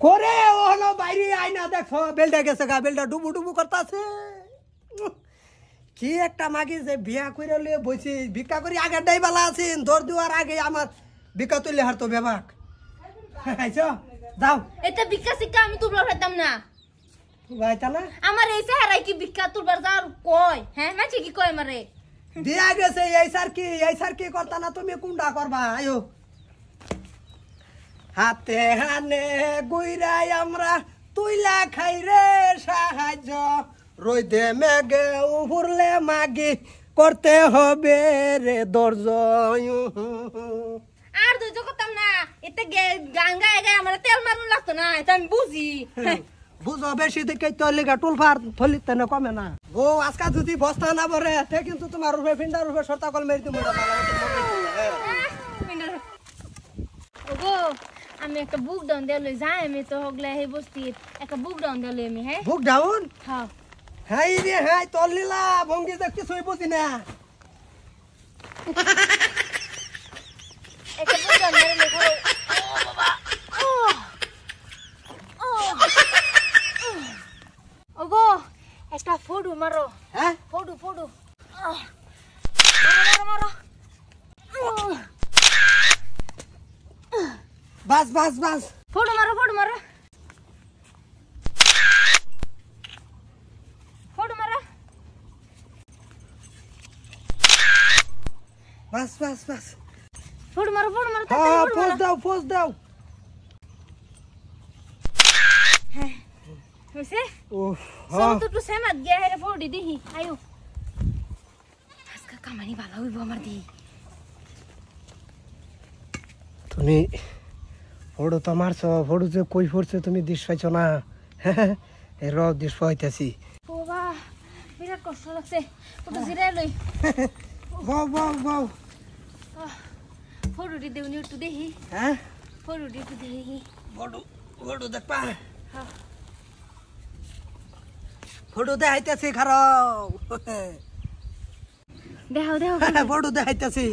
করে ও হলো বাইরে আইনা দেখো বেলটা গেছে গা বেলটা ডুবু ডুবু করতেছে কি একটা মাগি যে বিয়া করে লিয়ে বসি ভিক্ষা করি আগের ডাই বালা আছেন দৌড় দেওয়ার আগে আমার ভিক্ষা তুলে হারতো বেবাক যাও এটা ভিক্ষা শিক্ষা আমি তুলবার পাইতাম না ভাইতা না আমার এই চেহারায় কি ভিক্ষা তুলবার যাওয়ার কয় হ্যাঁ মাঝে কি কয় আমারে দিয়া গেছে এই সার কি করতা না তুমি কোনটা করবা আয়ো হাতে হানে গুইরাই আমরা তুইলা খাই রে সাহায্য রইদে মেঘে উড়লে মাগি করতে হবে রে দর্জ আর ধৈর্য করতাম না এতে গান গায়ে গায়ে আমার তেল মারুন লাগতো না এটা আমি বুঝি বুঝো বেশি দেখে তোর লেগা টুলফার থলিতে না কমে না ও আজকা যদি বস্তা না ভরে তে কিন্তু তোমার রূপে ফিন্ডার রূপে সর্তা কল মেরি তুমি ওগো আমি একটা বুক ডাউন দেলে যাই আমি তো হগলে হে বস্তি একটা বুক ডাউন দেলে আমি হ্যাঁ বুক ডাউন হ্যাঁ হাই রে হাই তোর লীলা ভঙ্গি দেখতে সই বুঝি না একটা বুক ডাউন দেলে লেখা ও বাবা ওগো একটা ফটো মারো হ্যাঁ ফটো মারো বাস ফটো মারো বাস ফটো মারো পোজ দাও হ্যাঁ হইছে উফ সব তো সেমাত গিয়া হেরে ফটো দেখি আয়ো আজকে কামানি ভালো হইব আমার দি তুমি ফটো তো মারছো ফটো যে কই পড়ছে তুমি দিশ পাইছো না এ র দিশ পাইতেছি বাবা বিরাট কষ্ট লাগছে ফটো জিরাই লই বাউ ফটোটি দেউনি একটু দেখি হ্যাঁ ফটোটি একটু দেখি ফটো দেখবা হ্যাঁ ফটো দেখাইতেছি খারাপ দেখাও ফটো দেখাইতেছি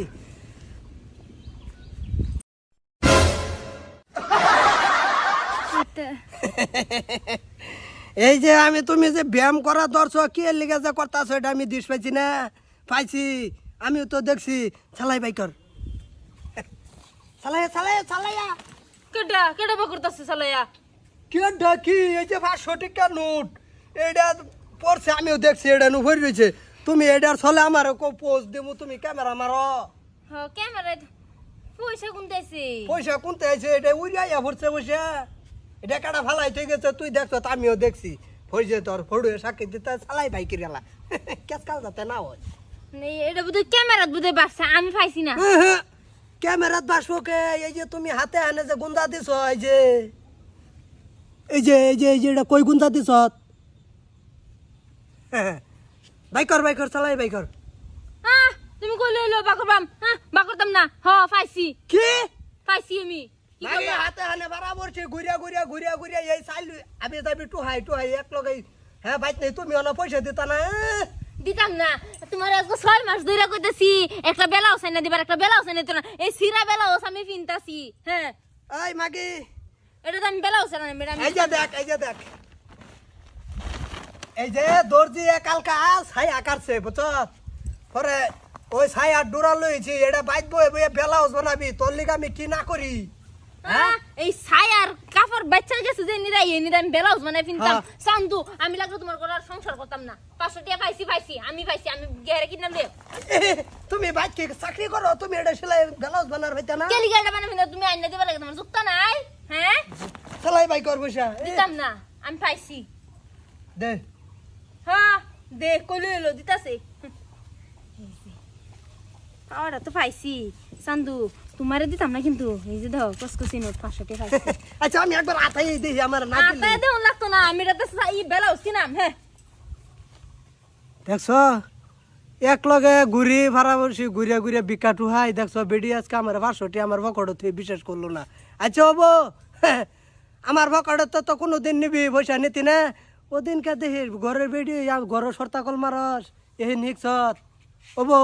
এই যে আমি তুমি যে ব্যায়াম করা দর্শ কি লিগে যে করতেছো এটা আমি দিশ পাইছি না পাইছি আমিও তো দেখছি চালাই বাইকর চালাইয়া কেডা বকরতাছে সালায়া কেডা কি এই যে 500 টাকা নোট এটা পড়ছে আমিও দেখছি এটা নু ভরি রয়েছে তুমি এটার ছলে আমার পোস্ট দেবো তুমি ক্যামেরা মারো হ্যাঁ ক্যামেরা পয়সা কোনটাইছে পয়সা কোনতে আছে এটা উড়িয়া ভরছে বসে এটা কাটা ফালাই ঠিক আছে তুই দেখছো আমিও দেখছি ভরছে তোর ফটো সাক্ষী দিতে চালাই বাইকের গেলা কেস কাল যাতে না হয় নেই এটা বুঝে ক্যামেরা বুঝে বাসা আমি পাইছি না ক্যামেরাত বাসবো কে এই যে তুমি হাতে আনে যে গুন্দা দিছ এই যে এটা কই গুন্দা দিছ বাইকর চালাই বাইকর তুমি কই লইলো বাকরবাম হ্যাঁ বাকরতাম না হ পাইছি কি পাইছি আমি কি ভাই করব হাতে আনে বরাবর সে ঘুরিয়া এই চাইল আমি যাবি টুহাই এক লগে হ্যাঁ বাইক নেই তুমি অন পয়সা দিতা না দিতাম না তোমার আজকে 6 মাস ধরে কইতাছি একটা বেলাও সাইনা দিবার একটা বেলাও সাইনা দিত না এই সিরা বেলাও আমি পিনতাছি হ্যাঁ এই মাগি এটা তো আমি বেলাও সাইনা না ম্যাডাম এই যে দেখ এই যে দর্জি কালকা ছাই আকারছে বুঝছ পরে ওই ছাই আর ডোরা লইছি এটা বাইক বই বেলাউজ বানাবি তোর লিগে আমি কি না করি হ্যাঁ এই ছায়ার কাপড় বাচ্চা গেছে যে নিরাই আমি বেলাউজ মানে পিনতাম সান্দু আমি লাগলো তোমার ঘর আর সংসার করতাম না 500 টাকা পাইছি আমি গেরে কিনলাম রে তুমি বাইক কি চাকরি করো তুমি এটা সেলাই বেলাউজ বানার হইতা না কেলি গাড়া বানাবি না তুমি আইনা দিবা লাগে তোমার যুক্ত নাই হ্যাঁ সেলাই বাইক কর বসা দিতাম না আমি পাইছি দে হ্যাঁ দে কইলো এলো দিতাছে আরে তো পাইছি সান্দু তোমারে দিতাম না কিন্তু এই যে দাও কসকসি নোট 500 টাকা পাইছি আচ্ছা আমি একবার আতাই দেই আমার না দিলে আতাই দেও লাগতো না আমি রাতে এই বেলাউজ কিনাম হ্যাঁ দেখছো এক লগে ঘুরি ভাড়া বসি ঘুরিয়া বিকাটু হাই দেখছো বেডি আজকে আমার 500 টাকা আমার ভকড় থেকে বিশ্বাস করলো না আচ্ছা হবো আমার ভকড় তো কোনোদিন নিবি পয়সা নিতি না ওদিনকে দেখি ঘরের বেডি ঘরের সর্তা কল মারস এই নিকছত হবো